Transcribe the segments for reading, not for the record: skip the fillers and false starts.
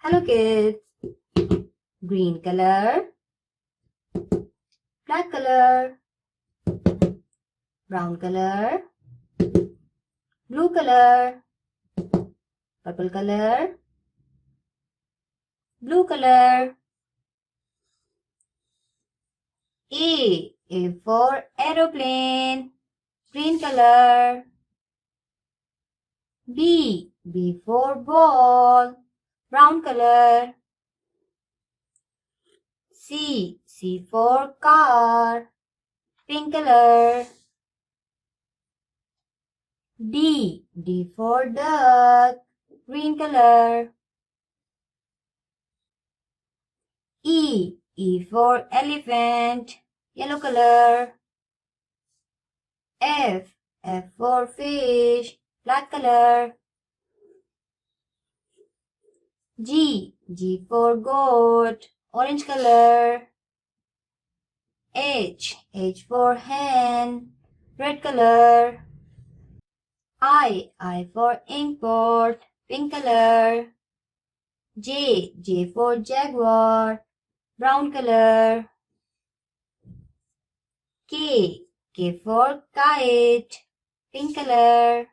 Hello kids. Green color, black color, brown color, blue color, purple color, blue color. A for aeroplane, green color. B for ball, brown color. C for car, pink color. D for duck, green color. E for elephant, yellow color. F for fish, black color. G for goat, orange color. H for hen, red color. I for import, pink color. J for jaguar, brown color. K for kite, pink color.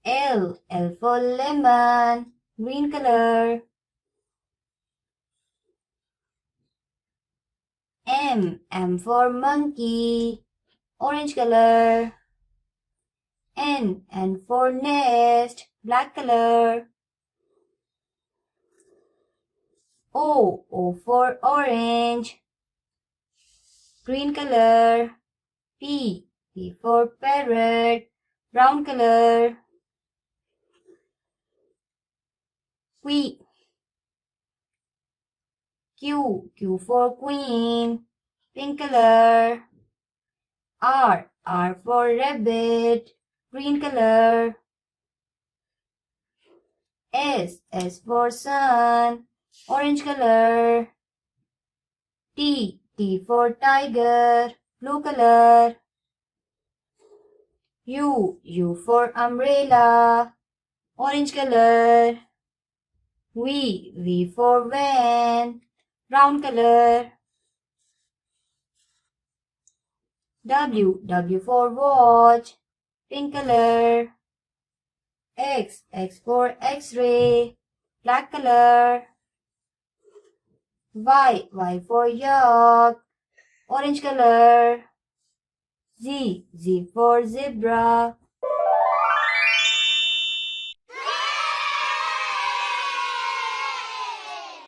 L for lemon, green color. M for monkey, orange color. N for nest, black color. O for orange, green color. P for parrot, brown color. Q for queen, pink color. R for rabbit, green color. S for sun, orange color. T for tiger, blue color. U for umbrella, orange color. V for van, brown color. W for watch, pink color. X for x-ray, black color. Y for yak, orange color. Z for zebra,